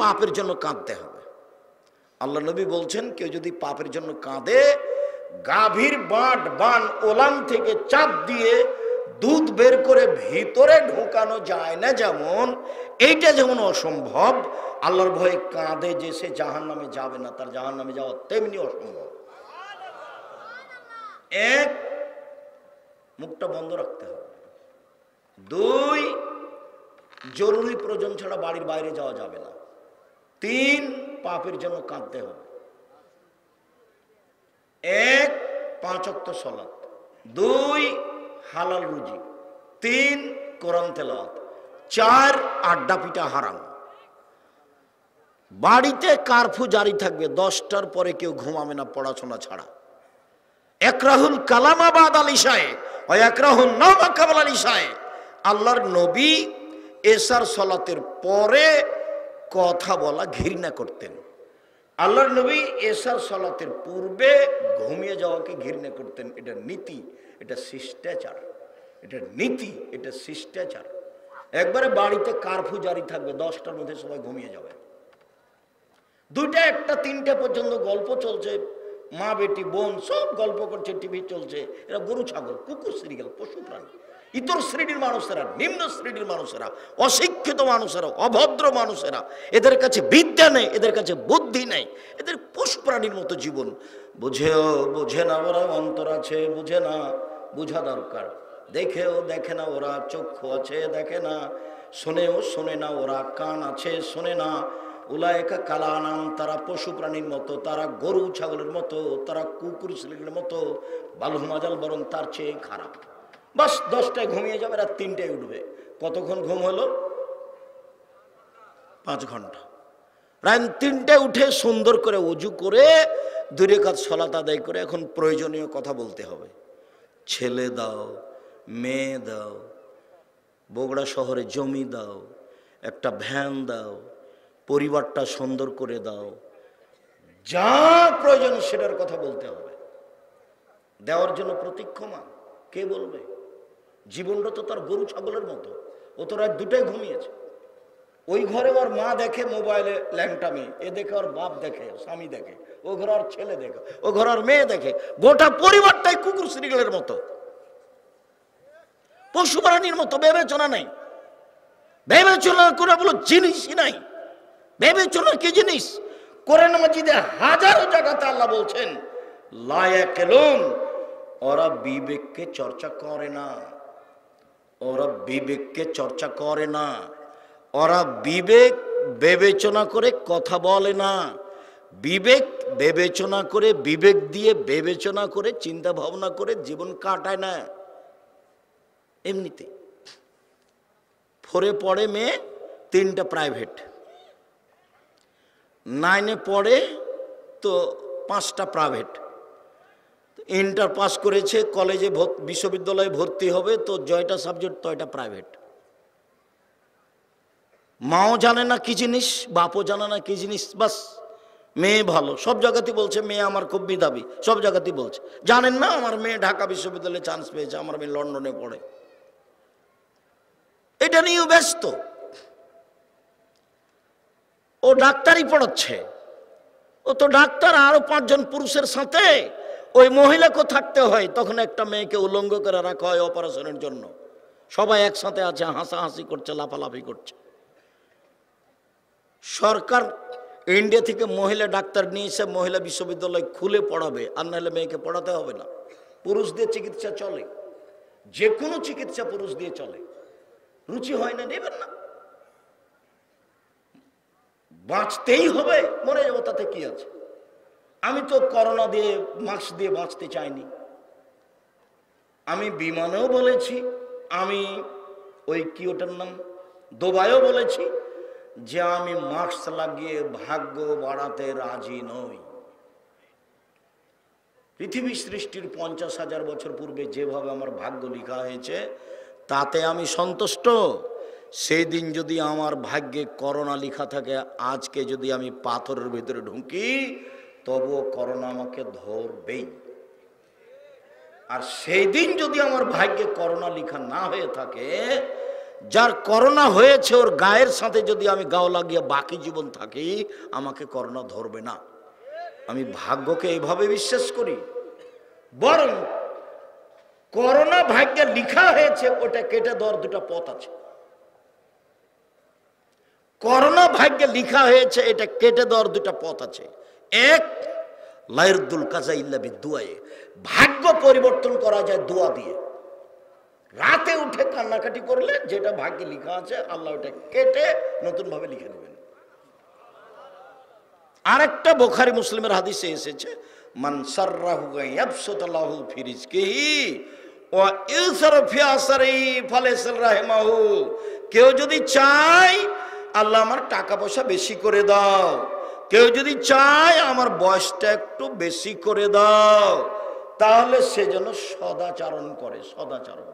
পাপের জন্য কাঁদতে হবে। আল্লাহ নবী বলছেন কেউ যদি পাপের জন্য কাঁদে, গাভীর বান ওলান থেকে চাপ দিয়ে দুধ বের করে ভিতরে ঢোকানো যায় না, যেমন এইটা যেমন অসম্ভব, আল্লাহর ভয়ে কাঁদে যে সে জাহান্নামে যাবে না, তার জাহান্নামে যাওয়া তেমনি অসম্ভব। এক, মুখটা বন্ধ রাখতে হবে। দুই, জরুরি প্রয়োজন ছাড়া বাড়ির বাইরে যাওয়া যাবে না। তিন, পাপের জন্য কাঁদতে হবে। এক, 5 ওয়াক্ত সালাত। দুই, হালাল রুজি। তিন, কোরআন তেলাওয়াত। চার, আড্ডা পিটা হারাম। বাড়িতে কারফিউ জারি থাকবে, 10টার পরে কেউ ঘুমাবে না পড়াশোনা ছাড়া। একরাহুল কালামা বাদাল ইশায়ে ওয়া একরাহুন নাওমা ক্বাবলাল ইশায়ে। আল্লাহর নবী এশার সালাতের পরে কথা বলা ঘৃণা করতেন। আল্লাহর নবী এশার সালাতের পূর্বে ঘুমিয়ে যাওয়াকে ঘৃণা করতেন। এটা নীতি, এটা শিষ্টাচার, এটা নীতি, এটা শিষ্টাচার। একবারে বাড়িতে কারফিউ জারি থাকবে, 10টার মধ্যে সবাই ঘুমিয়ে যাবে। 2টা, 1টা, 3টে পর্যন্ত গল্প চলছে, মা বেটি বোন সব গল্প করছে, টিভি চলছে। এরা গরু ছাগল কুকুর সিরিয়াল পশু প্রাণী। ইতর শ্রেণীর মানুষেরা, নিম্ন শ্রেণীর মানুষেরা, অশিক্ষিত মানুষেরা, অভদ্র মানুষেরা, এদের কাছে বিদ্যা নেই, এদের কাছে বুদ্ধি নেই, এদের পশু প্রাণীর মতো জীবন। বোঝে না ওরা, অন্তর আছে বুঝে না, বুঝা দরকার। দেখেও দেখে না ওরা, চক্ষু আছে দেখে না, শোনেও শোনে না ওরা, কান আছে শোনে না। উলায়েকা কালানাম, তারা পশু প্রাণীর মতো, তারা গরু ছাগলের মতো, তারা কুকুর শ্রেণীর মতো, বালহুমাজাল, বরং তার চেয়ে খারাপ। বাস 10টায় ঘুমিয়ে যাবে, রাত 3টায় উঠবে। কতক্ষণ ঘুম হলো? 5 ঘন্টা। রাত 3টায় উঠে সুন্দর করে ওযু করে 2 রাকাত সালাত আদায় করে এখন প্রয়োজনীয় কথা বলতে হবে। ছেলে দাও, মেয়ে দাও, বগুড়া শহরে জমি দাও, একটা ভ্যান দাও, পরিবারটা সুন্দর করে দাও, যা প্রয়োজন সেটার কথা বলতে হবে। দেওয়ার জন্য প্রতীক্ষমান কে বলবে? জীবনটা তো তার গরু ছাগলের মতো। ও তো রাত 2টায় ঘুমিয়েছে। ওই ঘরে ওর মা দেখে মোবাইলে ল্যাংটামি, এ দেখে ওর বাপ দেখে, স্বামী দেখে, ও ঘরে ওর ছেলে দেখে, ও ঘরে ওর মেয়ে দেখে। গোটা পরিবারটাই কুকুর শ্রীগলের মতো, পশু প্রাণীর মতো। বিবেচনা নাই, বিবেচনা করে বলো জিনিসই নাই। বিবেচনা কি জিনিস? কোরআন মাজিদে হাজারো জায়গাতে আল্লাহ বলছেন লা ইয়াকিলুন, ওরা বিবেককে চর্চা করে না, ওরা বিবেককে চর্চা করে না, ওরা বিবেক বিবেচনা করে কথা বলে না, বিবেক বিবেচনা করে, বিবেক দিয়ে বিবেচনা করে চিন্তা ভাবনা করে জীবন কাটায় না। এমনিতে 4-এ পড়ে মেয়ে, 3টা প্রাইভেট, 9-এ পড়ে তো 5টা প্রাইভেট, ইন্টার পাস করেছে, কলেজে বিশ্ববিদ্যালয়ে ভর্তি হবে তো 6টা সাবজেক্ট, 6টা প্রাইভেট। মাও জানে না কি জিনিস, বাপও জানে না কি জিনিস। বাস মেয়ে ভালো, সব জায়গাতেই বলছে মেয়ে আমার খুব মেধাবী, সব জায়গাতেই বলছে। জানেন না আমার মেয়ে ঢাকা বিশ্ববিদ্যালয়ে চান্স পেয়েছে, আমার মেয়ে লন্ডনে পড়ে। এটা নিয়েও ব্যস্ত। ও ডাক্তারি পড়াচ্ছে, ও তো ডাক্তার, আরো 5 জন পুরুষের সাথে ওই মহিলাকে থাকতে হয়। তখন একটা মেয়েকে উলঙ্গ করে রাখা হয় অপারেশনের জন্য। সবাই একসাথে আছে, হাসাহাসি করছে, লাফালাফি করছে। সরকার ইন্ডিয়া থেকে মহিলা ডাক্তার নিয়ে এসে মহিলা বিশ্ববিদ্যালয় খুলে পড়াবে, আর নাহলে মেয়েকে পড়াতে হবে না। পুরুষ দিয়ে চিকিৎসা চলে, যে কোনো চিকিৎসা পুরুষ দিয়ে চলে। রুচি হয় না, নেবেন না। বাঁচতেই হবে, মরে যাবো তাতে কি আছে। আমি তো করোনা দিয়ে, মাস্ক দিয়ে বাঁচতে চাইনি। আমি বিমানেও বলেছি, আমি ওই কি ওটার নাম দুবাইও বলেছি যে আমি মাস্ক লাগিয়ে ভাগ্য বাড়াতে রাজি নই। পৃথিবী সৃষ্টির 50,000 বছর পূর্বে যেভাবে আমার ভাগ্য লেখা হয়েছে তাতে আমি সন্তুষ্ট। সেই দিন যদি আমার ভাগ্যে করোনা লেখা থাকে, আজকে যদি আমি পাথরের ভিতরে ঢুকি তবুও করোনা আমাকে ধরবেই। আর সেই দিন যদি আমার ভাগ্যে করোনা লেখা না হয়ে থাকে যার করোনা হয়েছে ওর গায়ের সাথে যদি আমি গাও লাগিয়ে বাকি জীবন থাকি, আমাকে করোনা ধরবে না। আমি ভাগ্যকে এইভাবে বিশ্বাস করি। বরং করোনা ভাগ্যে লিখা হয়েছে, ওটা কেটে দেওয়ার দুটা পথ আছে। করোনা ভাগ্যে লিখা হয়েছে, এটা কেটে দেওয়ার দুটা পথ আছে। এক, লাইরদুল কাজা ইল্লা বিদুআয়ে, ভাগ্য পরিবর্তন করা যায় দোয়া দিয়ে। রাতে উঠে কান্নাকাটি করলে যেটা ভাগ্যে লিখা আছে আল্লাহ ওটা কেটে নতুন ভাবে লিখে দেবেন। আরেকটা বুখারী মুসলিমের হাদিসে এসেছে, মান সাররাহু ইয়াবসুতাল্লাহু ফি রিজকিহি ওয়া ইউসরা ফি আসরিহি ফালাইসা রাহিমাহু, কেউ যদি চায় আল্লাহ আমার টাকা পয়সা বেশি করে দাও, কেউ যদি চায় আমার বয়সটা একটু বেশি করে দাও, তাহলে সে যেন সদাচরণ করে। সদাচরণ,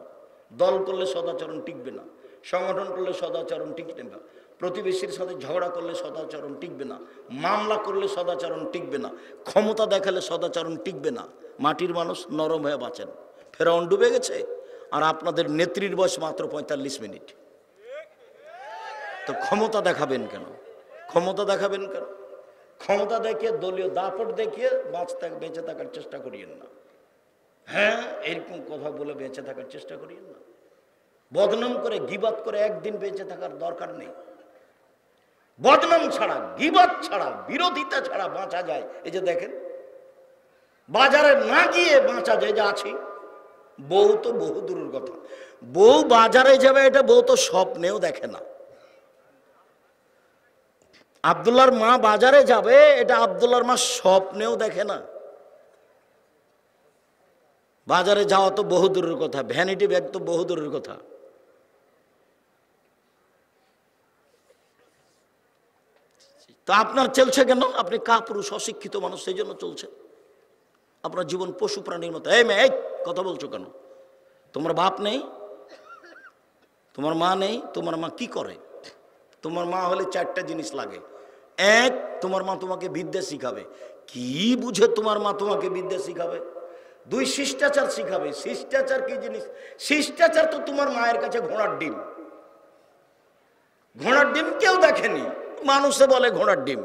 দল করলে সদাচরণ টিকবে না, সংগঠন করলে সদাচরণ টিকবে না, প্রতিবেশীর সাথে ঝগড়া করলে সদাচরণ টিকবে না, মামলা করলে সদাচরণ টিকবে না, ক্ষমতা দেখালে সদাচরণ টিকবে না। মাটির মানুষ নরম হয়ে বাঁচেন। ফেরাউন ডুবে গেছে, আর আপনাদের নেত্রীর বয়স মাত্র 45 মিনিট। তো ক্ষমতা দেখাবেন কেন? ক্ষমতা দেখাবেন কেন? ক্ষমতা দেখিয়ে, দলীয় দাপট দেখিয়ে বেঁচে থাকার চেষ্টা করিয়েন না। হ্যাঁ, এরকম কথা বলে বেঁচে থাকার চেষ্টা করিয়েন না। বদনাম করে, গিবাত করে একদিন বেঁচে থাকার দরকার নেই। বদনাম ছাড়া, গিবাত ছাড়া, বিরোধিতা ছাড়া বাঁচা যায়। এই যে দেখেন, বাজারে না গিয়ে বাঁচা যায়। যে আছি, বউ তো বহু দূরের কথা, বউ বাজারে যাবে এটা বউ তো স্বপ্নেও দেখে না। আব্দুল্লাহর মা বাজারে যাবে এটা আব্দুল্লাহর মা স্বপ্নেও দেখে না। বাজারে যাওয়া তো বহু দূরের কথা, ভ্যানিটি ব্যাগ তো বহু দূরের কথা। তো আপনার চলছে কেন? আপনি কাপুরুষ, অশিক্ষিত মানুষ, সেই জন্য চলছে। আপনার জীবন পশু প্রাণীর মতো। এই মেয়ে, কথা বলছো কেন? তোমার বাপ নেই, তোমার মা নেই, তোমার মা কি করে? তোমার মা হলে 4টা জিনিস লাগে। এক, তোমার মা তোমাকে বিদ্যা শিখাবে। কি বুঝে তোমার মা তোমাকে বিদ্যা শিখাবে? 2, শিষ্টাচার শিখাবে। শিষ্টাচার কি জিনিস? শিষ্টাচার তো তোমার মায়ের কাছে ঘোড়ার ডিম। ঘোড়ার ডিম কেউ দেখেনি, মানুষে বলে ঘোড়ার ডিম।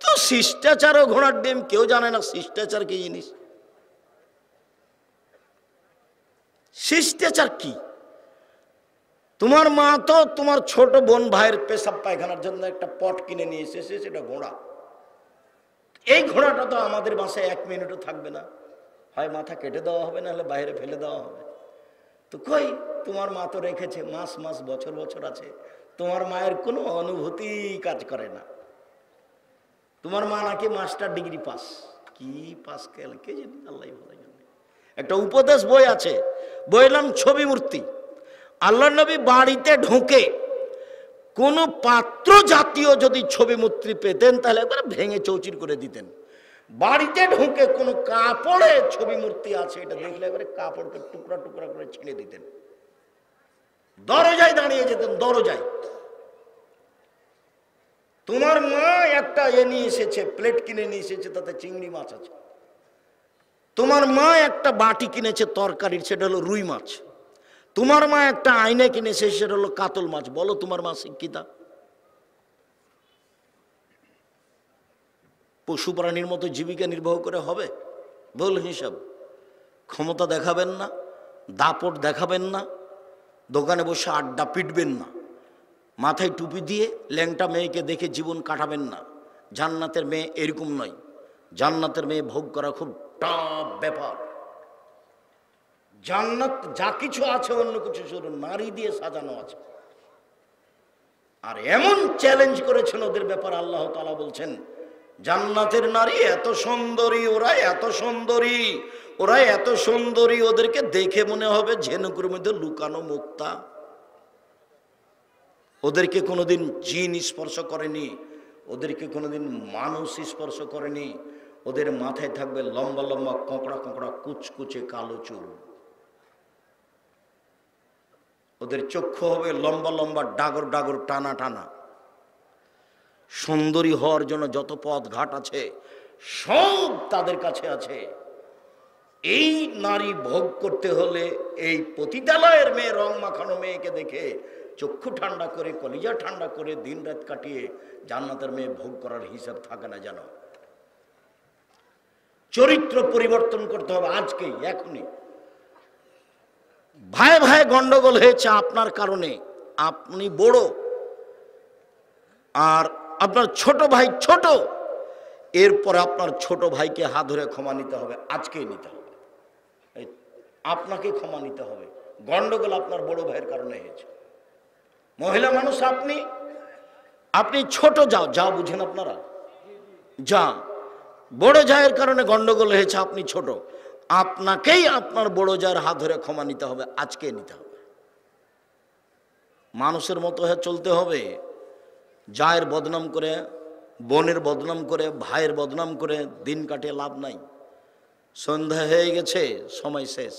তো শিষ্টাচার ও ঘোড়ার ডিম কেউ জানে না শিষ্টাচার কি জিনিস। শিষ্টাচার কি? তোমার মা তো তোমার ছোট বোন ভাইয়ের পেশাব পায়খানার জন্য একটা পট কিনে নিয়ে এসেছে, সেটা ঘোড়া। এই ঘোড়াটা তো আমাদের বাসায় 1 মিনিটও থাকবে না, হয় মাথা কেটে দেওয়া হবে, নাহলে বাইরে ফেলে দেওয়া হবে। তো কই, তোমার মা তো রেখেছে, মাস মাস বছর বছর আছে। তোমার মায়ের কোনো অনুভূতি কাজ করে না। তোমার মা নাকি মাস্টার ডিগ্রি পাস, কি পাস কে জানি, আল্লাহ ভালো জানে। একটা উপদেশ বই আছে, বইয়ের নাম ছবি মূর্তি। আল্লাহ নবী বাড়িতে ঢুকে কোন পাত্র জাতীয় যদি ছবি মূর্তি পেতেন তাহলে একবার ভেঙে চৌচির করে দিতেন। বাড়িতে ঢুকে কোন কাপড়ে ছবি মূর্তি আছে এটা দেখলে একবারে কাপড়কে টুকরা টুকরা করে ছিঁড়ে দিতেন। দরজায় দাঁড়িয়ে যেতেন, দরজায়। তোমার মা একটা নিয়ে এসেছে, প্লেট কিনে নিয়ে এসেছে, তাতে চিংড়ি মাছ আছে। তোমার মা একটা বাটি কিনেছে তরকারির, সেটা হলো রুই মাছ। তোমার মা একটা আয়না কিনেছে, সেটা হলো কাতল মাছ। বলো, তোমার মা শিক্ষিতা? পশু প্রাণীর মতো জীবিকা নির্বাহ করে হবে? বল হিসাব। ক্ষমতা দেখাবেন না, দাপট দেখাবেন না, দোকানে বসে আড্ডা পিটবেন না, মাথায় টুপি দিয়ে ল্যাংটা মেয়েকে দেখে জীবন কাটাবেন না। জান্নাতের মেয়ে এরকম নয়। জান্নাতের মেয়ে ভোগ করা খুব টাফ ব্যাপার। জান্নাত যা কিছু আছে অন্য কিছু শুধু নারী দিয়ে সাজানো আছে। আর এমন চ্যালেঞ্জ করেছেন ওদের ব্যাপার, আল্লাহ তাআলা বলছেন জান্নাতের নারী এত সুন্দরী, ওরা এত সুন্দরী, ওরা এত সুন্দরী, ওদেরকে দেখে মনে হবে ঝিনুকের মধ্যে লুকানো মুক্তা। ওদেরকে কোনোদিন জিন স্পর্শ করেনি, ওদেরকে কোনোদিন মানুষ স্পর্শ করেনি। ওদের মাথায় থাকবে লম্বা লম্বা কোঁকড়া কোঁকড়া কুচকুচে কালো চুল। ওদের চক্ষু হবে লম্বা লম্বা ডাগর ডাগর টানা টানা। সুন্দরী হওয়ার জন্য যত পথ ঘাট আছে সব তাদের কাছে আছে। এই নারী ভোগ করতে হলে এই পতিতালয়ের মেয়ে, রং মাখানো মেয়েকে দেখে চক্ষু ঠান্ডা করে কলিজা ঠান্ডা করে দিন রাত কাটিয়ে জান্নাতের মেয়ে ভোগ করার হিসাব থাকে না জানো। চরিত্র পরিবর্তন করতে হবে আজকেই, এখনই। ভাই ভাই গন্ডগোল হয়েছে আপনার কারণে, আপনি বড় আর আপনার ছোট ভাই ছোট, এরপরে আপনার ছোট ভাইকে হাত ধরে ক্ষমা নিতে হবে, আজকেই নিতে হবে। আপনাকে ক্ষমা নিতে হবে, গন্ডগোল আপনার বড় ভাইয়ের কারণে হয়েছে। মহিলা মানুষ আপনি ছোট, যাও বুঝেন আপনারা, যা বড় জায়ের কারণে গন্ডগোল হয়েছে, আপনি ছোট, আপনাকেই আপনার বড় জায়ের হাত ধরে ক্ষমা নিতে হবে, আজকে নিতে হবে। মানুষের মতো হয়ে চলতে হবে। জায়ের বদনাম করে, বোনের বদনাম করে, ভাইয়ের বদনাম করে দিন কাটিয়ে লাভ নাই। সন্ধ্যা হয়ে গেছে, সময় শেষ।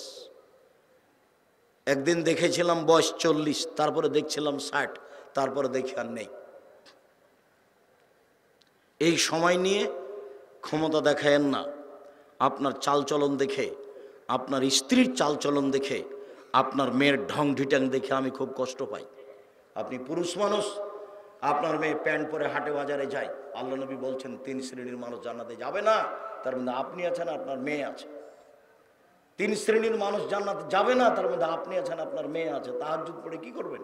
একদিন দেখেছিলাম বয়স 40, তারপরে দেখছিলাম 60, তারপরে দেখি আর নেই। এই সময় নিয়ে ক্ষমতা দেখায়েন না। আপনার চালচলন দেখে, আপনার স্ত্রীর চালচলন দেখে, আপনার মেয়ের ঢং ঢিটাং দেখে আমি খুব কষ্ট পাই। আপনি পুরুষ মানুষ, আপনার মেয়ে প্যান্ট পরে হাটে বাজারে যায়, আল্লাহ নবী বলছেন 3 শ্রেণীর মানুষ জান্নাতে যাবে না, তার মধ্যে আপনি আছেন, আপনার মেয়ে আছে। 3 শ্রেণীর মানুষ জান্নাতে যাবে না, তার মধ্যে আপনি আছেন, আপনার মেয়ে আছে। তাহাজ্জুদ পড়ে কি করবেন?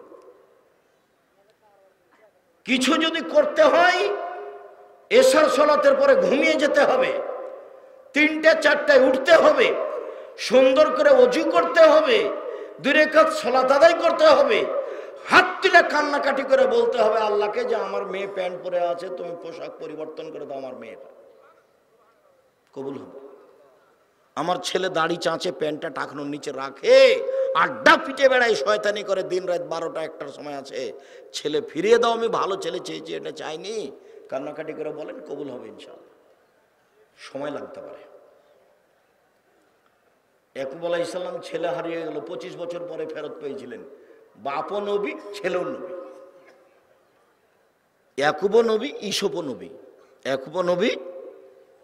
কিছু যদি করতে হয়, এশার সালাতের পরে ঘুমিয়ে যেতে হবে, 3টে 4টায় উঠতে হবে, সুন্দর করে ওযু করতে হবে, 2 রাকাত সালাত আদায় করতে হবে, হাত তুলে কান্নাকাটি করে বলতে হবে আল্লাহকে যে আমার মেয়ে প্যান্ট পরে আছে, তুমি পোশাক পরিবর্তন করে দাও, আমার মেয়েটা কবুল হবে। আমার ছেলে দাড়ি চাঁচে, প্যান্টটা টাকনোর নিচে রাখে, আড্ডা পিটে বেড়ায়, শয়তানি করে, দিন রাত 12টা 1টার সময় আছে, ছেলে ফিরিয়ে দাও, আমি ভালো ছেলে চেয়েছি, এটা চাইনি, কান্নাকাটি করে বলেন, কবুল হবে ইনশাআল্লাহ। সময় লাগতে পারে। ইয়াকুব আলাইহিস সালাম ছেলে হারিয়ে গেল, 25 বছর পরে ফেরত পেয়েছিলেন। বাপও নবী, ছেলেও নবী। ইয়াকুবও নবী, ঈসুফও নবী। ইয়াকুবও নবী,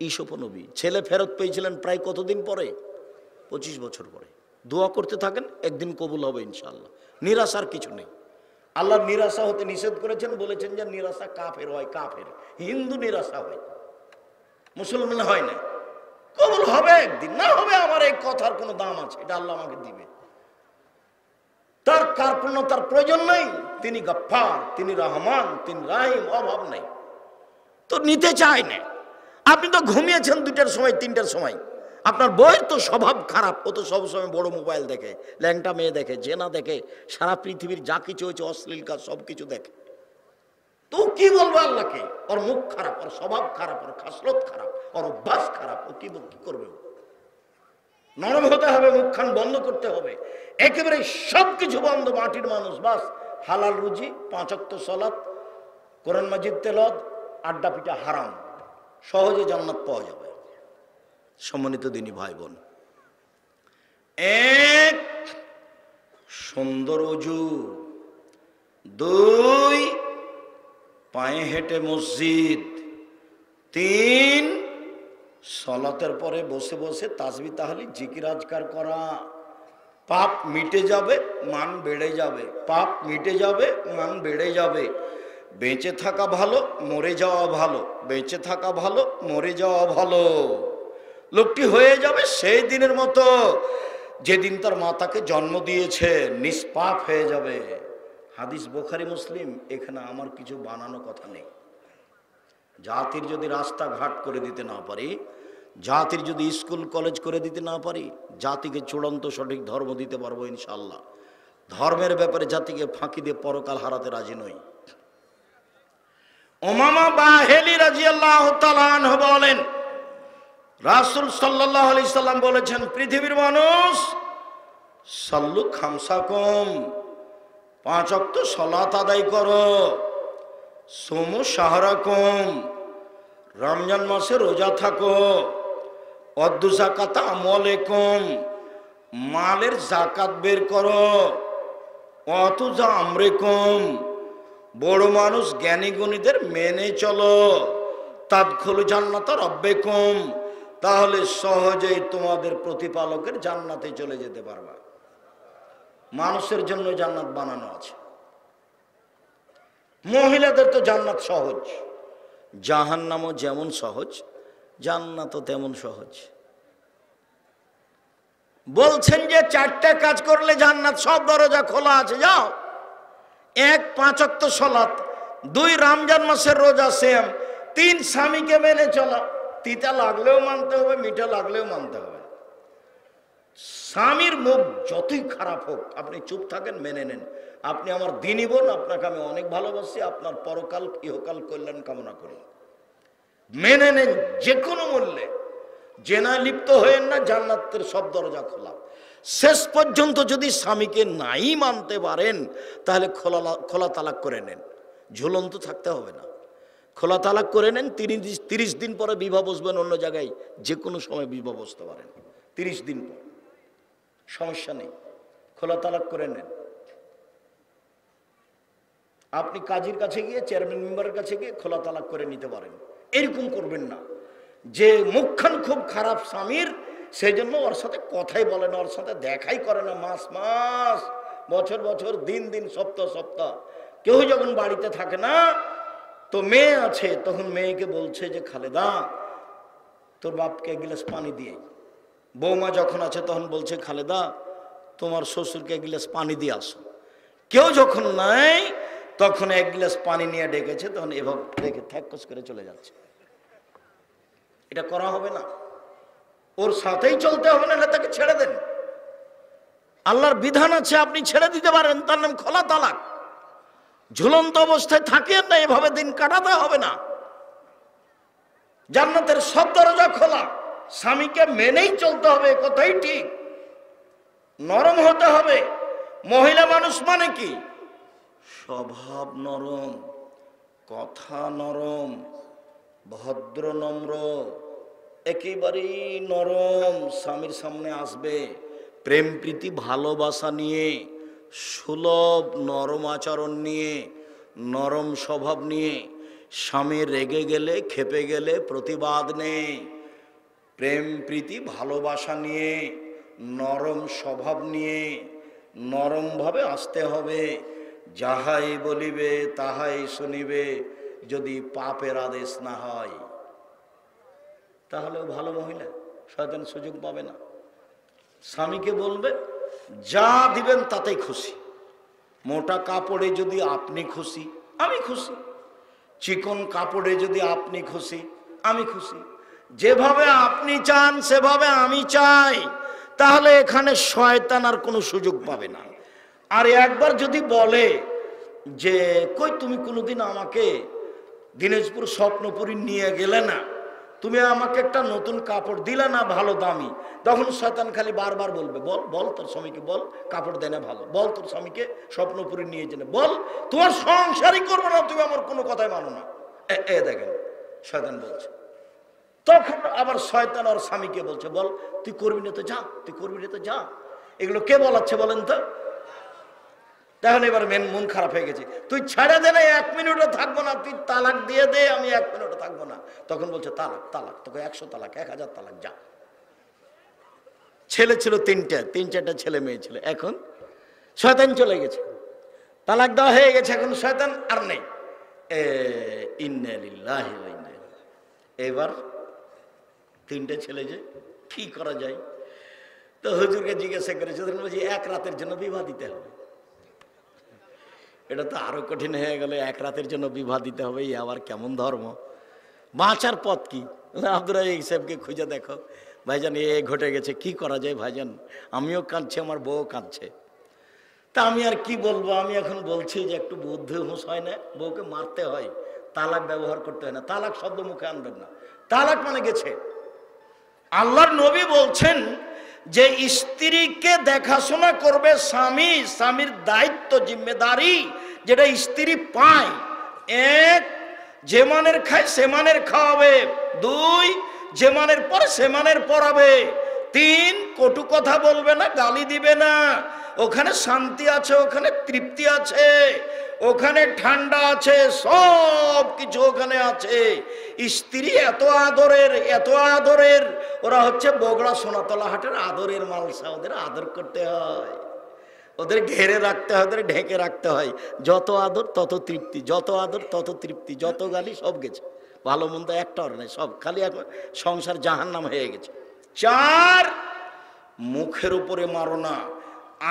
ঈসুফও নবী। ছেলে ফেরত পেয়েছিলেন প্রায় কতদিন পরে? 25 বছর পরে। দোয়া করতে থাকেন, একদিন কবুল হবে ইনশাআল্লাহ। নিরাশার কিছু নেই। আল্লাহ নিরাশা হতে নিষেধ করেছেন, বলেছেন যে নিরাশা কাফের হয়, কাফের। হিন্দু নিরাশা হয়, মুসলমান হয় না। কবুল হবে একদিন, না হবে আমার এই কথার কোনো দাম আছে, এটা আল্লাহ আমাকে দিবে। তার কার্পণ্যতার প্রয়োজন নাই, তিনি গফফার, তিনি রহমান, তিনি রাহিম, অভাব নাই। তো নিতে চায় না। আপনি তো ঘুমিয়েছেন 2টার সময়, 3টার সময়। আপনার বউয়ের তো স্বভাব খারাপ, ও তো সবসময় বড় মোবাইল দেখে, ল্যাংটা মেয়ে দেখে, জেনা দেখে, সারা পৃথিবীর যা কিছু হয়েছে অশ্লীল কাজ সব কিছু দেখে। তো কি বলবো আল্লাহকে? ওর মুখ খারাপ, ওর স্বভাব খারাপ, ওর খাসলত খারাপ, ওর অভ্যাস খারাপ, ও কি করবে? নরম হতে হবে, মুখখান বন্ধ করতে হবে, একেবারে সবকিছু বন্ধ। মাটির মানুষ, বাস হালাল রুজি, 5 ওয়াক্ত সালাত, কোরআন মাজিদ তেলাওয়াত, আড্ডা পিটা হারাম, সহজে জান্নাত পাওয়া যাবে। সম্মানিত দিনী ভাই বোন, 1 সুন্দর ওযু, 2 পায়ে হেঁটে মসজিদ, 3 সালাতের পরে বসে বসে তাসবিহ তাহলিল জিকির আজকার করা। পাপ মিটে যাবে, মান বেড়ে যাবে, পাপ মিটে যাবে, মান বেড়ে যাবে। বেঁচে থাকা ভালো, মরে যাওয়া ভালো, বেঁচে থাকা ভালো, মরে যাওয়া ভালো। লোকটি হয়ে যাবে সেই দিনের মতো যেদিন তার মাতাকে জন্ম দিয়েছে, নিষ্পাপ হয়ে যাবে। হাদিস বুখারী মুসলিম, এখানে আমার কিছু বানানো কথা নেই। জাতির যদি রাস্তাঘাট করে দিতে না পারি, জাতির যদি স্কুল কলেজ করে দিতে না পারি, জাতিকে চূড়ান্ত সঠিক ধর্ম দিতে পারবো ইনশাআল্লাহ। ধর্মের ব্যাপারে জাতিকে ফাঁকি দিয়ে পরকাল হারাতে রাজি নই। উমামা বাহিলি রাদিয়াল্লাহু তাআলা আনহু বলেন, রাসূল সাল্লাল্লাহু আলাইহি সাল্লাম বলেছেন, পৃথিবীর মানুষ সাল্লু খামসাকুম, 5 ওয়াক্ত সালাত আদায় করো, সুমু শাহরাকুম, রমজান মাসে রোজা থাকো, অদ্দু যাকাতা আমওয়ালিকুম, মালের যাকাত বের করো, অতুজা আমরিকুম, বড় মানুষ জ্ঞানী গুণীদের মেনে চলো, তাদখুলু জান্নাতা রাব্বিকুম, তাহলে সহজেই তোমাদের প্রতিপালকের জান্নাতে চলে যেতে পারবা। মানুষের জন্য জান্নাত বানানো আছে, মহিলাদের তো জান্নাত সহজ, জাহান্নামও যেমন সহজ জান্নাতও তেমন সহজ। বলছেন যে 4টা কাজ করলে জান্নাত, সব দরজা খোলা আছে, যাও। 1 5 ওয়াক্ত সালাত, 2 রমজান মাসের রোজা, সেম। 3 স্বামীকে মেনে চলা, তিতা লাগলেও মানতে হবে, মিঠা লাগলেও মানতে হবে। স্বামীর মুখ যতই খারাপ হোক আপনি চুপ থাকেন, মেনে নেন। আপনি আমার দিনই বোন, আপনাকে আমি অনেক ভালোবাসি, আপনার পরকাল ইহকাল কল্যাণ কামনা করি, মেনে নেন যে কোনো মূল্যে। জেনায় লিপ্ত হয়েন না, জান্নাতের সব দরজা খোলা। শেষ পর্যন্ত যদি স্বামীকে নাই মানতে পারেন তাহলে খোলা তালাক করে নেন, ঝুলন্ত থাকতে হবে না, খোলা তালাক করে নেন। 30 দিন পরে বিবাহ বসবেন অন্য জায়গায়, যে কোনো সময় বিবাহ বসতে পারেন 30 দিন পর, সমস্যা নেই, খোলা তালাক করে নেন। আপনি কাজীর কাছে গিয়ে, চেয়ারম্যান মেম্বারের কাছে গিয়ে খোলা তালাক করে নিতে পারেন। এরকম করবেন না যে মুখখান খুব খারাপ স্বামীর, সেই জন্য ওর সাথে কথাই বলে না, ওর সাথে দেখাই করে না, মাস মাস, বছর বছর, দিন দিন, সপ্তাহ সপ্তাহ। কেউ যখন বাড়িতে থাকে না, তো মেয়ে আছে, তখন মেয়েকে বলছে যে খালেদা তোর বাপকে 1 গ্লাস পানি দিয়ে। বৌমা যখন আছে তখন বলছে খালেদা তোমার শ্বশুরকে 1 গ্লাস পানি দিয়ে আসো। কেউ যখন নাই তখন 1 গ্লাস পানি নিয়ে ডেকেছে, তখন এভাবে রেখে থ্যাকস করে চলে যাচ্ছে। এটা করা হবে না, ওর সাথেই চলতে হবে, না তাকে ছেড়ে দেন। আল্লাহর বিধান আছে, আপনি ছেড়ে দিতে পারেন, তার নাম খোলা তালাক। ঝুলন্ত অবস্থায় থাকেন না, এভাবে দিন কাটাতে হবে না। জান্নাতের সব দরজা খোলা, স্বামীকে মেনেই চলতে হবে, কথাই ঠিক। নরম হতে হবে। মহিলা মানুষ মানে কি? স্বভাব নরম, কথা নরম, ভদ্র নম্র, একেবারেই নরম। স্বামীর সামনে আসবে প্রেম প্রীতি ভালোবাসা নিয়ে, সুলভ নরম আচরণ নিয়ে, নরম স্বভাব নিয়ে। স্বামী রেগে গেলে, খেপে গেলে প্রতিবাদ নেই, প্রেম প্রীতি ভালোবাসা নিয়ে, নরম স্বভাব নিয়ে, নরমভাবে আসতে হবে। যাহাই বলিবে তাহাই শুনিবে, যদি পাপের আদেশ না হয়। তাহলেও ভালো মহিলা, শয়তান সুযোগ পাবে না। স্বামীকে বলবে যা দিবেন তাতেই খুশি। মোটা কাপড়ে যদি আপনি খুশি, আমি খুশি। চিকন কাপড়ে যদি আপনি খুশি, আমি খুশি। যেভাবে আপনি চান সেভাবে আমি চাই, তাহলে এখানে শয়তান আর কোনো সুযোগ পাবে না। আর একবার যদি বলে যে কই তুমি কোনোদিন আমাকে দিনাজপুর স্বপ্নপুরী নিয়ে গেলে না, তুমি আমাকে একটা নতুন কাপড় দিলে না ভালো দামি, তখন শয়তান খালি বারবার বলবে বল বল তোর স্বামীকে বল কাপড় দেয় না ভালো, বল তোর স্বামীকে স্বপ্নপুরী নিয়ে যেতে বল, তোমার সংসারই করবো না, তুমি আমার কোনো কথাই মানো না। দেখেন শয়তান বলছে। তখন আবার শয়তান আর স্বামীকে বলছে বল তুই করবি না তো যা, তুই করবি না তো যা। এগুলো কে বলাচ্ছে বলেন তো? তখন এবার মন খারাপ হয়ে গেছে, তুই ছেড়ে দে না, 1 মিনিটও থাকবো না, তুই তালাক দিয়ে দে, আমি 1 মিনিটও থাকবো না। তখন বলছে তালাক তালাক, তোকে 100 তালাক, 1000 তালাক, যা। ছেলে ছিল 3-4টা ছেলে মেয়ে ছিল, এখন শয়তান চলে গেছে, তালাক দেওয়া হয়ে গেছে, এখন শয়তান আর নেই। ইন্না লিল্লাহি ওয়া ইন্না ইলাইহি। এবার 3টে ছেলে, যে কি করা যায়? তো হুজুরকে জিজ্ঞাসা করেছে, বলছি 1 রাতের জন্য বিবাহ দিতে হবে। এটা তো আরো কঠিন হয়ে গেল, 1 রাতের জন্য বিবাহ দিতে হবে, এই আবার কেমন ধর্ম? বাঁচার পথ কি? আব্দুর রাজ্জাক সাহেবকে খুঁজে দেখো, ভাইজান এ ঘটে গেছে, কি করা যায় ভাইজান? আমিও কাঁদছি, আমার বউ কাঁদছে। তা আমি আর কি বলবো? আমি এখন বলছি যে একটু বুদ্ধি হুঁশ হয় না, বউকে মারতে হয়, তালাক ব্যবহার করতে হয় না, তালাক শব্দ মুখে আনবেন না। তালাক মানে গেছে। আল্লাহর নবী বলছেন যে স্ত্রীকে দেখাশোনা করবে স্বামী, স্বামীর দায়িত্ব জিম্মেদারি যেটা স্ত্রী পায়। 1, যে মানের খায় সে মানের খাওয়াবে। 2, যে মানের পরে সে মানের পড়াবে। 3, কটু কথা বলবে না, গালি দিবে না। ওখানে শান্তি আছে, ওখানে তৃপ্তি আছে, ওখানে ঠান্ডা আছে, সব কিছু ওখানে আছে। স্ত্রী এত আদরের, এত আদরের, ওরা হচ্ছে বগড়া সোনাতলা হাটের আদরের মালসা, ওদের আদর করতে হয়। ওদের ঘেরে রাখতে হয়, ওদের ঢেকে রাখতে হয়। যত আদর তত তৃপ্তি, যত আদর তত তৃপ্তি, যত গালি সব গেছে, ভালো মন্দ একটা আর নেই, সব খালি এখন সংসার জাহান্নাম হয়ে গেছে। 4, মুখের উপরে মারো না।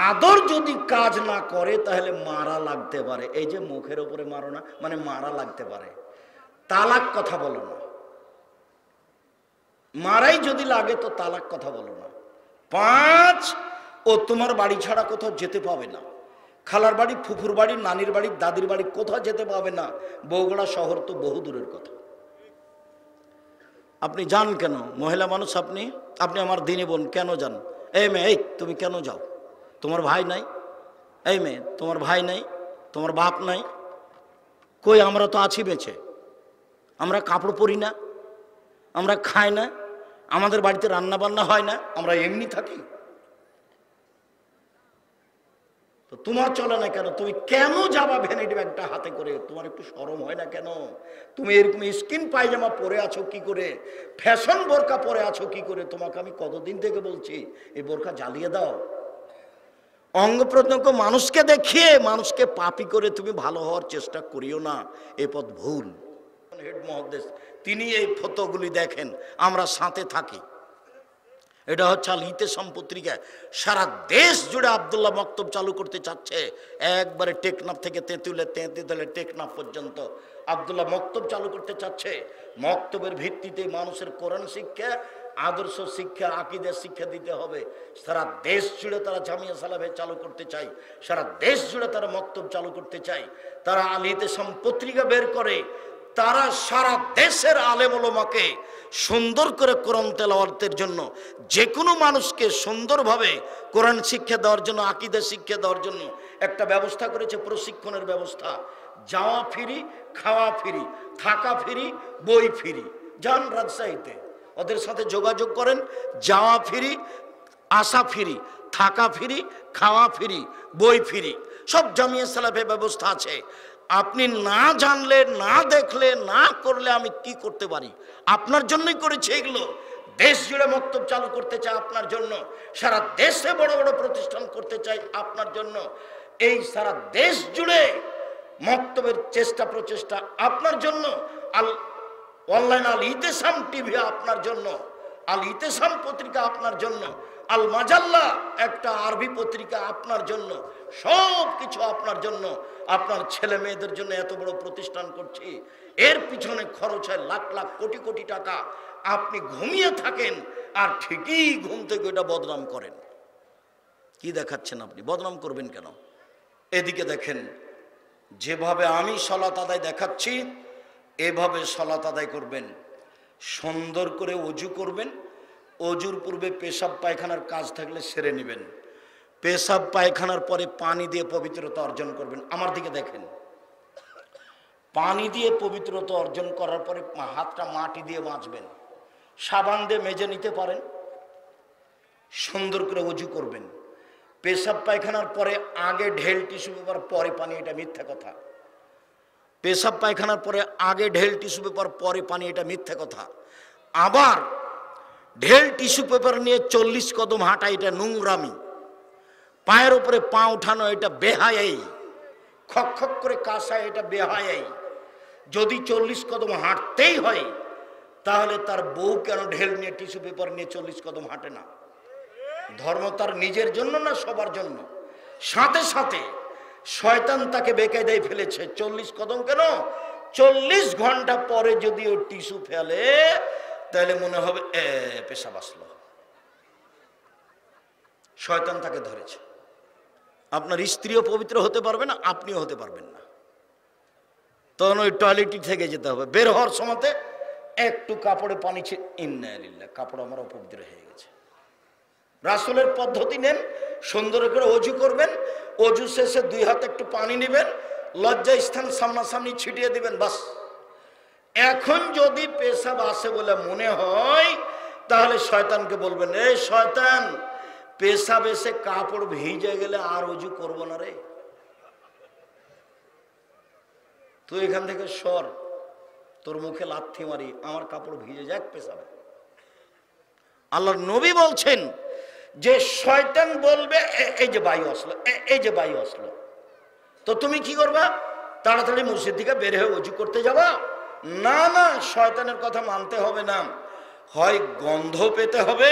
আদর যদি কাজ না করে তাহলে মারা লাগতে পারে। এই যে মুখের উপরে মারো না মানে মারা লাগতে পারে। তালাক কথা বলো না, মারাই যদি লাগে তো তালাক কথা বলো না। 5, ও তোমার বাড়ি ছাড়া কোথাও যেতে পাবে না। খালার বাড়ি, ফুফুর বাড়ি, নানির বাড়ি, দাদির বাড়ি কোথাও যেতে পাবে না। বগুড়া শহর তো বহু দূরের কথা। আপনি যান কেন? মহিলা মানুষ আপনি, আপনি আমার দিনী বোন, কেন যান? এই মেয়ে, এই তুমি কেন যাও? তোমার ভাই নাই? এই মেয়ে, তোমার ভাই নাই, তোমার বাপ নাই? কই, আমরা তো আছি বেঁচে। আমরা কাপড় পরি না, আমরা খাই না, আমাদের বাড়িতে রান্না বান্না হয় না, আমরা এমনি থাকি। তো তোমার চলে না কেন? তুমি কেন যাবা ভ্যানিটি ব্যাগটা হাতে করে? তোমার একটু শরম হয় না কেন? তুমি এরকম স্কিন পায়জামা পরে আছো কি করে? ফ্যাশন বোরকা পরে আছো কি করে? তোমাকে আমি কতদিন থেকে বলছি এই বোরকা জ্বালিয়ে দাও। অঙ্গ প্রত্যঙ্গ মানুষকে দেখিয়ে মানুষকে পাপী করে তুমি ভালো হওয়ার চেষ্টা করিও না, এ পথ ভুল। হেড মহাদেশ তিনি এই ফটোগুলি দেখেন, আমরা সাথে থাকি। এটা হচ্ছে আল ইতেসাম পত্রিকা। সারা দেশ জুড়ে আব্দুল্লাহ মক্তব চালু করতে চাচ্ছে। একবারে টেকনাফ থেকে তেঁতুলে টেকনাফ পর্যন্ত আব্দুল্লাহ মক্তব চালু করতে চাচ্ছে। মক্তবের ভিত্তিতে মানুষের কোরআন শিক্ষা, আদর্শ শিক্ষা, আকীদা শিক্ষা দিতে হবে। সারা দেশ জুড়ে তারা জামিয়া সালাফে চালু করতে চায়, সারা দেশ জুড়ে তারা মক্তব চালু করতে চায়। তারা আল ইতেসাম পত্রিকা বের করে, তারা সারা দেশের আলেম ওলামাকে সুন্দর করে কোরআন তেলাওয়াতের জন্য, যে কোনো মানুষকে সুন্দরভাবে কোরআন শিক্ষা দেওয়ার জন্য, আকীদা শিক্ষা দেওয়ার জন্য একটা ব্যবস্থা করেছে, প্রশিক্ষণের ব্যবস্থা। যাওয়া ফ্রি, খাওয়া ফ্রি, থাকা ফ্রি, বই ফ্রি। যান রাজশাহীতে, ওদের সাথে যোগাযোগ করেন। যাওয়া ফ্রি, আসা ফ্রি, থাকা ফ্রি, খাওয়া ফ্রি, বই ফ্রি, সব জামিয়া সালাফে ব্যবস্থা আছে। আপনি না জানলে, না দেখলে, না করলে আমি কি করতে পারি? আপনার জন্যই করেছি এগুলো। দেশ জুড়ে মক্তব চালু করতে চাই আপনার জন্য, সারা দেশে বড় বড় প্রতিষ্ঠান করতে চাই আপনার জন্য। এই সারা দেশ জুড়ে মক্তবের চেষ্টা প্রচেষ্টা আপনার জন্য। অনলাইন আল ইতেসাম টিভি আপনার জন্য, আল ইতেসাম পত্রিকা আপনার জন্য, আল মাজাল্লা একটা আরবি পত্রিকা আপনার জন্য, সব কিছু আপনার জন্য। আপনার ছেলে মেয়েদের জন্য এত বড় প্রতিষ্ঠান করছি, এর পিছনে খরচ হয় লাখ লাখ কোটি কোটি টাকা। আপনি ঘুমিয়ে থাকেন আর ঠিকই ঘুম থেকে ওটা বদনাম করেন। কি দেখাচ্ছেন আপনি? বদনাম করবেন কেন? এদিকে দেখেন, যেভাবে আমি সালাত আদায় দেখাচ্ছি এভাবে সালাত আদায় করবেন। সুন্দর করে ওযু করবেন। অজুর পূর্বে পেশাব পায়খানার কাজ থাকলে সেরে নেবেন। পেশাব পায়খানার পরে পানি দিয়ে পবিত্রতা অর্জন করবেন। আমার দিকে দেখেন, পানি দিয়ে পবিত্রতা অর্জন করার পরে হাতটা মাটি দিয়ে মাজবেন, সাবান দিয়ে মেজে নিতে পারেন। সুন্দর করে ওযু করবেন। পেশাব পায়খানার পরে আগে ঢেল টিস্যু পেপার, পরে পানি, এটা মিথ্যা কথা। পেশাব পায়খানার পরে আগে ঢেল টিস্যু পেপার, পরে পানি, এটা মিথ্যা কথা। আবার ঢেল টিস্যু পেপার নিয়ে 40 কদম হাঁটা, এটা নোংরামি। পায়ের উপরে পা উঠানো, এটা বেহায়াই। খক খক করে কাশা, এটা বেহায়াই। যদি 40 কদম হাঁটতেই হয় তাহলে তার বউ কেন ঢেল নিয়ে টিস্যু পেপার নিয়ে 40 কদম হাঁটে না? ধর্ম তার নিজের জন্য না সবার জন্য? সাথে সাথে শয়তান তাকে বেকায়দায় ফেলেছে। 40 কদম কেন, 40 ঘন্টা পরে যদি ও টিস্যু ফেলে তাহলে মনে হবে পেশাব আসলো। শয়তান তাকে ধরেছে। আপনার স্ত্রীও পবিত্র হতে পারবে না, আপনিও হতে পারবেন না। তখন ওই টয়লেটই থেকে যেতে হবে। বের হওয়ার সময়তে একটু কাপড়ে পানি ইন্না লিল্লাহ, কাপড় আমার অপবিত্র হয়ে গেছে। রাসূলের পদ্ধতি নেন, সুন্দর করে ওযু করবেন। ওযু শেষে 2 হাতে একটু পানি নেবেন, লজ্জা স্থান সামনাসামনি ছিটিয়ে দিবেন, বাস। এখন যদি পেশাব আসে বলে মনে হয় তাহলে শয়তানকে বলবেন, এই শয়তান, পেশাব এসে কাপড় ভিজে গেলে আর ওযু করবো না রে, তুই এখান থেকে সর, তোর মুখে লাথি মারি, আমার কাপড় ভিজে যাক পেশাবে। আল্লাহর নবী বলছেন যে শয়তান বলবে এই যে বায়ু আসলো, এই যে বায়ু আসলো, তো তুমি কি করবা? তাড়াতাড়ি মসজিদ থেকে বের হয়ে ওযু করতে যাবা? না না, শয়তানের কথা মানতে হবে না। হয় গন্ধ পেতে হবে,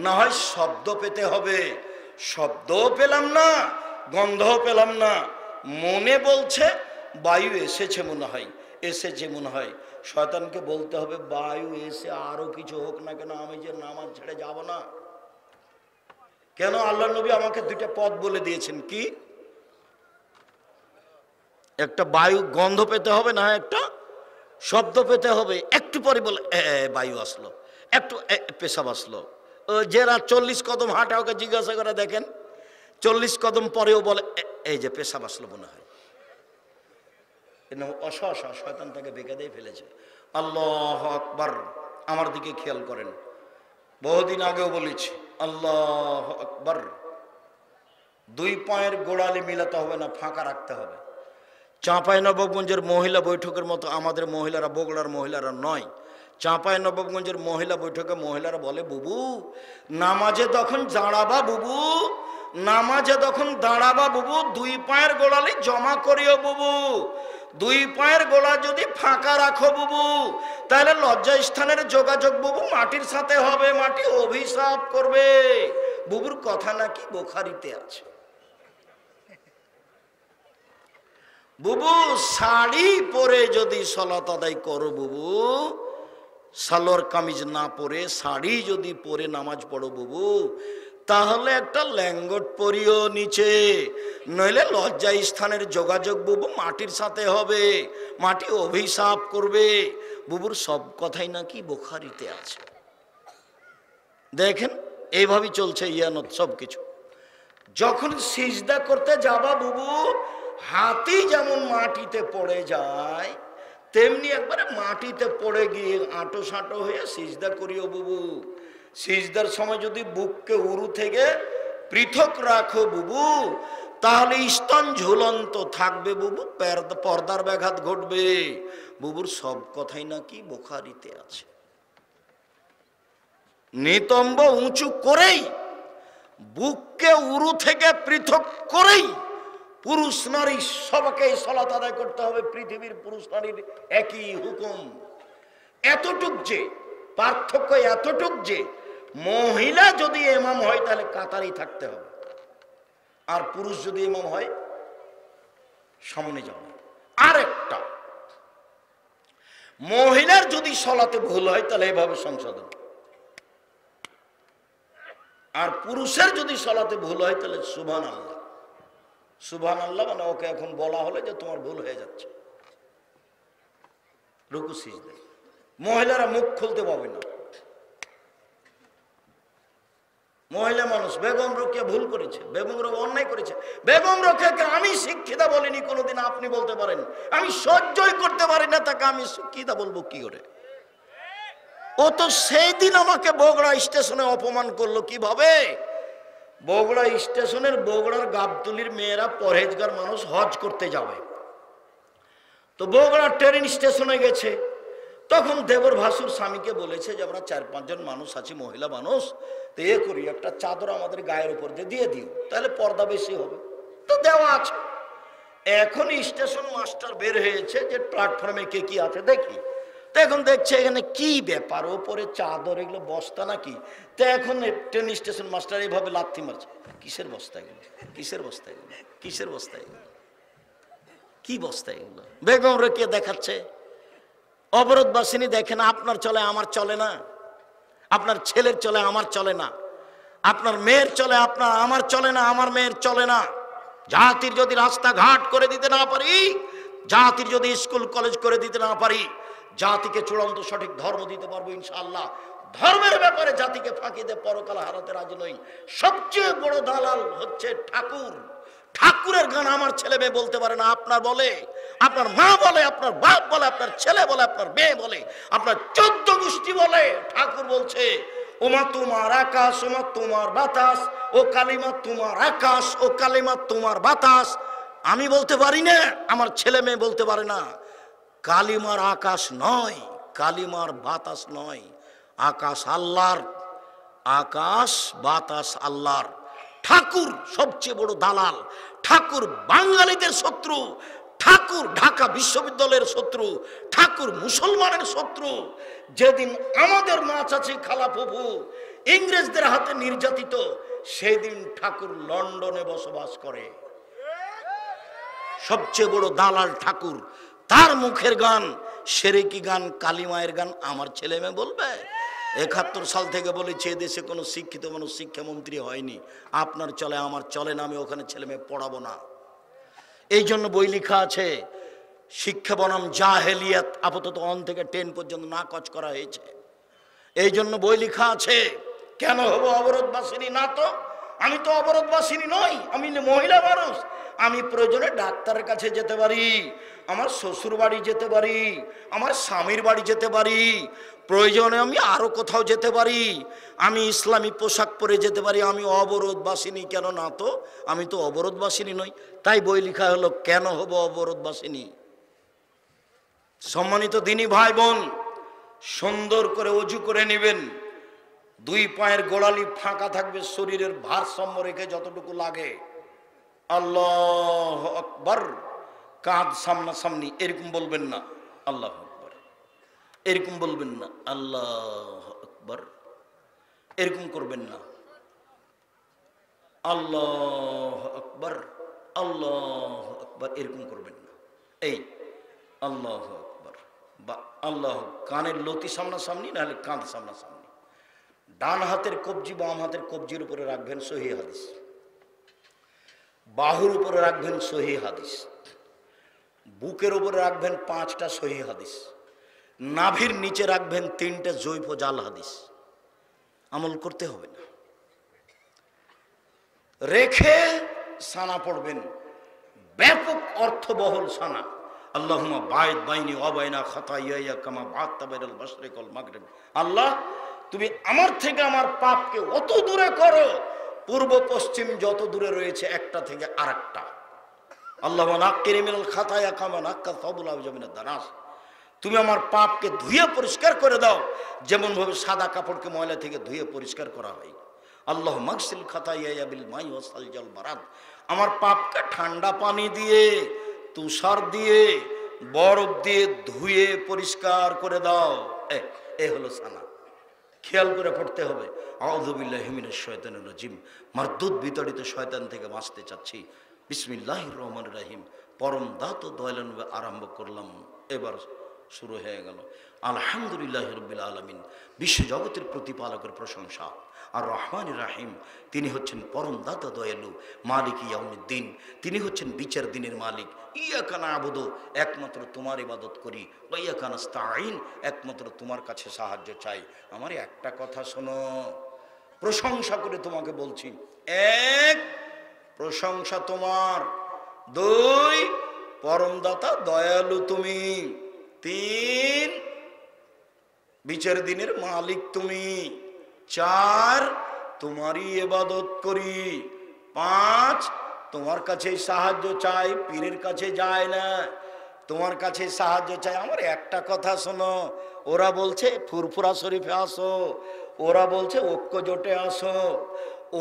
না হয় শব্দ পেতে হবে। শব্দও পেলাম না, গন্ধও পেলাম না, মনে বলছে বায়ু এসেছে মনে হয়, এসেছে মনে হয়। শয়তানকে বলতে হবে বায়ু এসে আরো কিছু হোক না কেন, আমি যে নামাজ ছেড়ে যাব না। কেন? আল্লাহ নবী আমাকে দুইটা পথ বলে দিয়েছেন। কি? একটা বায়ু গন্ধ পেতে হবে, না একটা শব্দ পেতে হবে। একটু পরে বলে বায়ু আসলো, একটু পেশাব আসলো। যারা 40 কদম হাঁটা, ওকে জিজ্ঞাসা করে দেখেন, 40 কদম পরেও বলে এই যে পেশাব আসলো মনে হয়। অসহসা শয়তান তাকে বেঁকে দিয়ে ফেলেছে। আল্লাহু আকবার। আমার দিকে খেয়াল করেন, বহুদিন আগেও বলেছি, আল্লাহু আকবার। দুই পায়ের গোড়ালি মিলাতে হবে না, ফাঁকা রাখতে হবে। চাঁপাইনবাবগঞ্জের মহিলা বৈঠকের মতো আমাদের মহিলারা, বগুড়ার মহিলারা নয়। চাঁপাইনবাবগঞ্জের মহিলা বৈঠকে মহিলারা বলে, বুবু নামাজে তখন দাঁড়াবা, বুবু নামাজে তখন দাঁড়াবা, বুবু দুই পায়ের গোড়ালি জমা করিও, বুবু দুই পায়ের গোড়া যদি ফাঁকা রাখো, বুবু তাহলে লজ্জা স্থানের যোগাযোগ বুবু মাটির সাথে হবে, মাটি অভিশাপ করবে। বুবুর কথা নাকি বুখারীতে আছে। বুবু শাড়ি পরে যদি সালাত আদায় করো, বুবু সালোয়ার কামিজ না পরে শাড়ি যদি পরে নামাজ পড়ো, বুবু তাহলে একটা ল্যাঙ্গট পরিও নিচে, নইলে লজ্জা স্থানের যোগাযোগ বুবু মাটির সাথে হবে, মাটি অভিশাপ করবে। বুবুর সব কথাই নাকি বুখারীতে আছে। দেখেন এইভাবেই চলছে ইয়ানত সব কিছু। যখন সিজদা করতে যাবা, বুবু হাতি যেমন মাটিতে পড়ে যায়, তেমনি একবারে মাটিতে পড়ে গিয়ে আঁটো সাঁটো হয়ে সিজদা করিও, বুবু সিজদার সময় যদি বুককে উরু থেকে পৃথক রাখো, বুবু তাহলে স্তন ঝুলন্ত থাকবে, বুবু পর্দার ব্যাঘাত ঘটবে। বুবুর সব কথাই নাকি বুখারীতে আছে। নিতম্ব উঁচু করেই, বুককে উরু থেকে পৃথক করেই পুরুষ নারী সবাইকে সালাত আদায় করতে হবে। পৃথিবীর পুরুষ নারীর একই হুকুম। এতটুক যে পার্থক্য, এতটুক যে মহিলা যদি ইমাম হয় তাহলে কাতারই থাকতে হবে, আর পুরুষ যদি ইমাম হয় সামনে যাবে। আরেকটা, মহিলার যদি সালাতে ভুল হয় তাহলে এভাবে সংশোধন, আর পুরুষের যদি সালাতে ভুল হয় তাহলে সুবহানাল্লাহ। সুবহানাল্লাহ মানে ওকে এখন বলা হলে যে তোমার ভুল হয়ে যাচ্ছে, রুকু সিজদা। মহিলারা মুখ খুলতে পাবে না। মহিলা মানুষ, বেগম রোকেয়া ভুল করেছে, বেগম রোকেয়া অন্যায় করেছে। বেগম রোকেয়াকে আমি শিক্ষিতা বলিনি কোনোদিন, আপনি বলতে পারেন। আমি সহ্যই করতে পারি না তাকে আমি শিক্ষিতা বলবো কি করে? ও তো সেই দিন আমাকে বগুড়া স্টেশনে অপমান করলো। কিভাবে? বগুড়া স্টেশনের, বগুড়ার গাবতলির মেয়েরা পরহেজগার মানুষ, হজ করতে যাবে। তো বগুড়া ট্রেন স্টেশনে গেছে, তখন দেবর ভাসুর স্বামীকে বলেছে যে আমরা 4-5 জন মানুষ আছি, মহিলা মানুষ, তো এ করি একটা চাদর আমাদের গায়ের উপর দিয়ে দিও, তাহলে পর্দা বেশি হবে। তো দেওয়া আছে। এখন স্টেশন মাস্টার বের হয়েছে যে প্ল্যাটফর্মে কে কি আছে দেখি। তো এখন দেখছে এখানে কি ব্যাপার, ওপরে চাদর, এগুলো বস্তা নাকি? তো এখন ট্রেন স্টেশন মাস্টার এইভাবে লাথি মারছে, কিসের বস্তা এগুলো, কিসের বস্তা এগুলো, কিসের বস্তা এগুলো, কি বস্তা এগুলো? বেগম রোকেয়া দেখাচ্ছে। অবরোধবাসিনী দেখেন, আপনার চলে আমার চলে না, আপনার ছেলের চলে আমার চলে না, আপনার মেয়ের চলে আপনার আমার চলে না, আমার মেয়ের চলে না। জাতির যদি রাস্তাঘাট করে দিতে না পারি, জাতির যদি স্কুল কলেজ করে দিতে না পারি, জাতিকে চূড়ান্ত সঠিক ধর্ম দিতে পারবো ইনশাআল্লাহ। ধর্মের ব্যাপারে জাতিকে ফাঁকি দিয়ে পরকাল হারাতে রাজি নই। সবচেয়ে বড় দালাল হচ্ছে ঠাকুর। ঠাকুরের গান আমার ছেলে মেয়ে বলতে পারে না, আপনার বলে, আপনার মা বলে, আপনার বাপ বলে, আপনার ছেলে বলে, আপনার মেয়ে বলে, আপনার 14 গোষ্ঠী বলে। ঠাকুর বলছে ওমা তোমার আকাশ, ওমা তোমার বাতাস, ও কালিমা তোমার আকাশ, ও কালিমা তোমার বাতাস। আমি বলতে পারি না, আমার ছেলে মেয়ে বলতে পারে না। কালিমার আকাশ নয়, কালিমার বাতাস নয়, আকাশ আল্লাহর, আকাশ বাতাস আল্লাহর। ঠাকুর সবচেয়ে বড় দালাল, ঠাকুর বাঙালিদের শত্রু, ঠাকুর ঢাকা বিশ্ববিদ্যালয়ের শত্রু, ঠাকুর মুসলমানের শত্রু। যেদিন আমাদের মা চাচি খালা ফুফু ইংরেজদের হাতে নির্যাতিত, সেদিন ঠাকুর লন্ডনে বসবাস করে। সবচেয়ে বড় দালাল ঠাকুর। তার মুখের গান সেরেকি গান, কালিমায়ের গান আমার ছেলে মেয়ে বলবে? 71 সাল থেকে বলেছে এদেশে কোনো শিক্ষিত মানুষ শিক্ষামন্ত্রী হয়নি। আপনার চলে আমার চলে না, আমি ওখানে ছেলে মেয়ে পড়াবো না। এই জন্য বই লেখা আছে, শিক্ষা বনাম জাহেলিয়াত, আপাতত 1 থেকে 10 পর্যন্ত নাকচ করা হয়েছে। এই জন্য বই লেখা আছে। কেন হবো অবরোধবাসিনী? না তো, আমি তো অবরোধবাসিনী নই, আমি মহিলা মানুষ। আমি প্রয়োজনে ডাক্তারের কাছে যেতে পারি, আমার শ্বশুর বাড়ি যেতে পারি, আমার স্বামীর বাড়ি যেতে পারি, প্রয়োজনে আমি আরো কোথাও যেতে পারি, আমি ইসলামী পোশাক পরে যেতে পারি। আমি অবরোধবাসিনী কেন? না তো, আমি তো অবরোধবাসিনী নই। তাই বই লেখা হলো কেন হব অবরোধবাসিনী। সম্মানিত দিনী ভাই বোন, সুন্দর করে ওযু করে নেবেন। 2 পায়ের গোড়ালি ফাঁকা থাকবে, শরীরের ভারসাম্য রেখে যতটুকু লাগে। আল্লাহু আকবার। কাঁধ সামনাসামনি, এরকম বলবেন না আল্লাহু আকবার, এরকম বলবেন না আল্লাহু আকবার, এরকম করবেন না আল্লাহু আকবার, আল্লাহু আকবার, এরকম করবেন না। এই আল্লাহু আকবার বা আল্লাহ, কানের লতি সামনাসামনি, নাহলে কাঁধ সামনাসামনি। ডান হাতের কবজি বাম হাতের কবজির উপরে রাখবেন, সহিহ হাদিস। বাহুর উপরে রাখবেন, সহিহ হাদিস। বুকের উপরে রাখবেন 5টা সহিহ হাদিস। নাভির নিচে রাখবেন 3টে জৈব জাল হাদিস। আমল করতে হবে না, রেখে সানা পড়বেন, ব্যাপক অর্থবহল সানা। আল্লাহুম্মা বা'id বাইনি ওয়া বাইনা খাতায়ায়া কামা বা'adta বাইনাল মাশরিক ওয়াল মাগরিব। আল্লাহ, তুমি আমার থেকে আমার পাপকে অত দূরে করো, পূর্ব পশ্চিম যত দূরে রয়েছে একটা থেকে আরেকটা। আল্লাহুম্মা নাক্কিনি মিনাল খাতায়া কামা নাক্কাল সাবুল আবজা মিনাদ দানাস। তুমি আমার পাপকে ধুয়ে পরিষ্কার করে দাও, যেমন ভাবে সাদা কাপড়কে ময়লা থেকে ধুয়ে পরিষ্কার করা হয়। আল্লাহ মাগসিল খাতায়া বিল মাই ওয়াস সালজাল বারাদ। আমার পাপকে ঠান্ডা পানি দিয়ে, তুষার দিয়ে, বরফ দিয়ে ধুয়ে পরিষ্কার করে দাও। এ হলো সানা। খেয়াল করে পড়তে হবে। আউযু বিল্লাহি মিনাশ শাইতানির রাজিম। মারদুদ বিতাড়িত শয়তান থেকে বাঁচতে চাচ্ছি। বিসমিল্লাহির রহমানির রহিম। পরম দাত দয়ালু আরম্ভ করলাম। এবার শুরু হয়ে গেল। আলহামদুলিল্লাহি রাব্বিল আলামিন। বিশ্ব জগতের প্রতিপালকের প্রশংসা। আর রহমানির রাহিম, তিনি হচ্ছেন পরম দাতা দয়ালু, মালিক ইয়াউমিদ্দিন, তিনি হচ্ছেন বিচার দিনের মালিক। ইয়াকা না'বুদু, একমাত্র তোমার ইবাদত করি। ওয়া ইয়াকা নাস্তাঈন, একমাত্র তোমার কাছে সাহায্য চাই। আমার একটা কথা শোনো, প্রশংসা করে তোমাকে বলছি। 1, প্রশংসা তোমার। 2, পরম দাতা দয়ালু তুমি। 3, বিচার দিনের মালিক তুমি। 4, তোমারই ইবাদত করি। 5, তোমার কাছে সাহায্য চাই, পীরের কাছে যায় না, তোমার কাছে সাহায্য চাই। আমার একটা কথা শোনো, ওরা বলছে ফুরফুরা শরীফে আসো, ওরা বলছে ঐক্য জোটে আসো,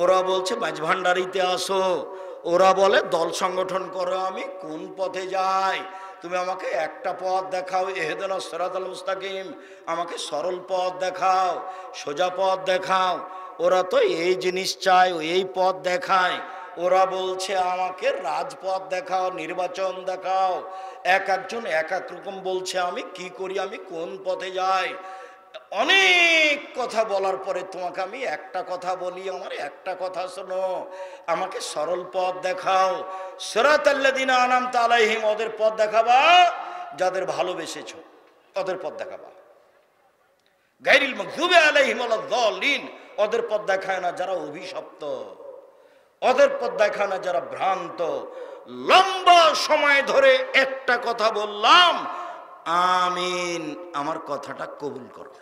ওরা বলছে মাঝভান্ডারিতে আসো, ওরা বলে দল সংগঠন করো। আমি কোন পথে যাই? তুমি আমাকে একটা পথ দেখাও, ইহদিনাস সিরাতাল মুস্তাকিম, আমাকে সরল পথ দেখাও, সোজা পথ দেখাও। ওরা তো এই জিনিস চায়, এই পথ দেখায়। ওরা বলছে আমাকে রাজপথ দেখাও, নির্বাচন দেখাও। এক একজন এক এক রকম বলছে। আমি কি করি? আমি কোন পথে যাই? অনেক কথা বলার পরে তোমাকে আমি একটা কথা বলি, আমার একটা কথা শোনো, আমাকে সরল পথ দেখাও। সিরাতাল্লাযিনা আনআমতা আলাইহিম, ওদের পথ দেখাবা যাদের ভালোবেসেছো, ওদের পথ দেখাবা। গায়রিল মাগযুবি আলাইহিম ওয়ালাদ-দাল্লিন, ওদের পথ দেখায় না যারা অভিশপ্ত, ওদের পথ দেখায় না যারা ভ্রান্ত। লম্বা সময় ধরে একটা কথা বললাম, আমিন, আমার কথাটা কবুল করো।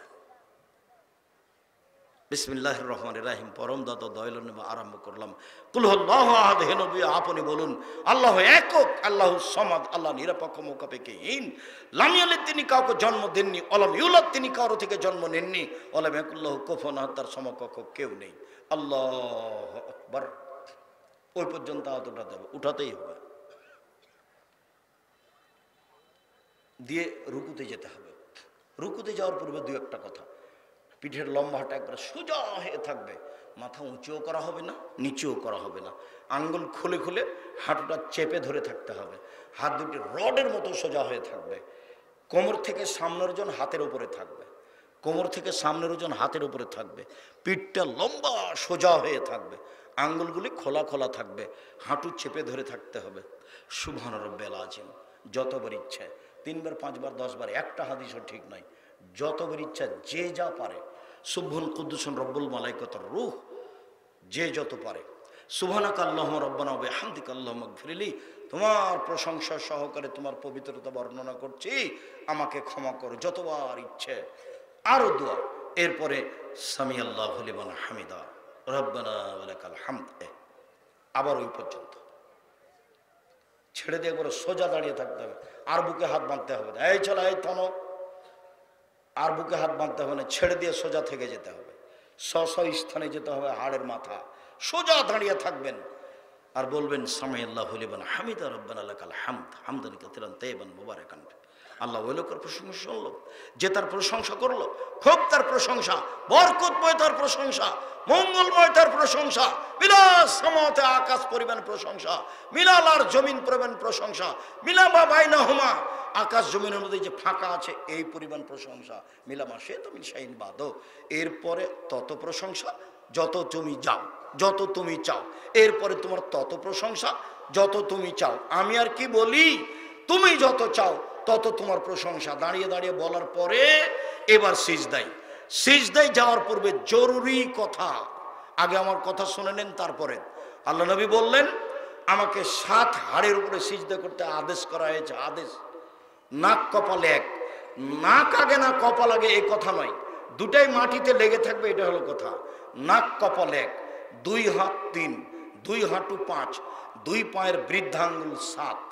বিসমিল্লাহির রহমানির রহিম, পরম দাতা দয়ালু নবী আরম্ভ করলাম। কুল হুয়াল্লাহু আহাদ, হে নবী আপনি বলুন আল্লাহ একক, আল্লাহু সামাদ, আল্লাহ নিরপেক্ষ মুখাপেক্ষীহীন। লাম ইয়ালিদ, তিনি কাউকে জন্ম দেননি, ওয়ালাম ইউলাদ, তিনি কারো থেকে জন্ম নেননি, ওয়ালাম ইয়াকুল্লাহু কুফুয়ান আহাদ, তার সমকক্ষ কেউ নেই। আল্লাহু আকবার। ওই পর্যন্ত আয়াতটা উঠাতেই হবে, দিয়ে রুকুতে যেতে হবে। রুকুতে যাওয়ার পূর্বে দুই একটা কথা, পিঠের লম্বাটা একবার সোজা হয়ে থাকবে, মাথা উঁচুও করা হবে না, নিচেও করা হবে না, আঙ্গুল খুলে খুলে হাঁটুটা চেপে ধরে থাকতে হবে, হাত দুটি রডের মতো সোজা হয়ে থাকবে, কোমর থেকে সামনের ওজন হাতের উপরে থাকবে, কোমর থেকে সামনের ওজন হাতের উপরে থাকবে, পিঠটা লম্বা সোজা হয়ে থাকবে, আঙ্গুলগুলি খোলা খোলা থাকবে, হাঁটু চেপে ধরে থাকতে হবে। সুবহান রাব্বিল আযীম যতবার ইচ্ছে, 3 বার 5 বার 10 বার, একটা হাদিসও ঠিক নাই, যতবার ইচ্ছা যে যা পারে। সুবহান কুদ্দুসুন রব্বুল মালাইকাতুর রূহ, যে যত পারে। সুবহানাকা আল্লাহুম্মা রাব্বানা ওয়া বিহামদিকা আল্লাহুম্মা ইগফিরলি, তোমার প্রশংসা সহকারে তোমার পবিত্রতা বর্ণনা করছি, আমাকে ক্ষমা করো, যতবার ইচ্ছে। আরো দোয়া, এরপরে সামি আল্লাহু লিমান হামিদা রব্বানা ওয়া লাকাল হামদ। আবার ওই পর্যন্ত ছেড়ে দিয়ে একবার সোজা দাঁড়িয়ে থাকতে হবে, আর বুকে হাত বাঁধতে হবে না। এই চলো, এই থামো, আর বুকে হাত বাঁধতে হবে না, ছেড়ে দিয়ে সোজা থেকে যেতে হবে, স্ব স্থানে যেতে হবে, হাড়ের মাথা সোজা দাঁড়িয়ে থাকবেন আর বলবেন সামি আল্লাহু লিমান হামিদা রব্বানা লাকাল হামদ হামদান কাসীরান তাইয়িবান মুবারাকান। আল্লাহ ওই লোকের প্রশংসা শুনলো, যে তার প্রশংসা করলো, খুব তার প্রশংসা, বরকতময় তার প্রশংসা, মঙ্গলময় তার প্রশংসা, বিলাস সামাওয়াতে, আকাশ পরিমাণ প্রশংসা, মিলাল আর জমিন পরিমাণ প্রশংসা, মিলামা বাইনাহুমা, আকাশ জমিনের মধ্যে যে ফাঁকা আছে এই পরিমাণ প্রশংসা, মিলামা সে তো মিন শাইইন বাদো। এরপরে তত প্রশংসা যত তুমি যাও, যত তুমি চাও, এরপরে তোমার তত প্রশংসা যত তুমি চাও। আমি আর কি বলি, তুমি যত চাও তত তোমার প্রশংসা। দাঁড়িয়ে দাঁড়িয়ে বলার পরে এবার সিজদায়, সিজদায় যাওয়ার পূর্বে জরুরি কথা, আগে আমার কথা শুনে নেন, তারপরে আল্লাহ নবী বললেন আমাকে 7 হাড়ের উপরে সিজদা করতে আদেশ করা হয়েছে। আদেশ, নাক কপাল এক, নাক আগে না কপাল আগে এই কথা নয়, দুটাই মাটিতে লেগে থাকবে, এটা হলো কথা। নাক কপাল এক, 2 হাত 3, 2 হাঁটু 5, 2 পায়ের বৃদ্ধাঙ্গুল 7,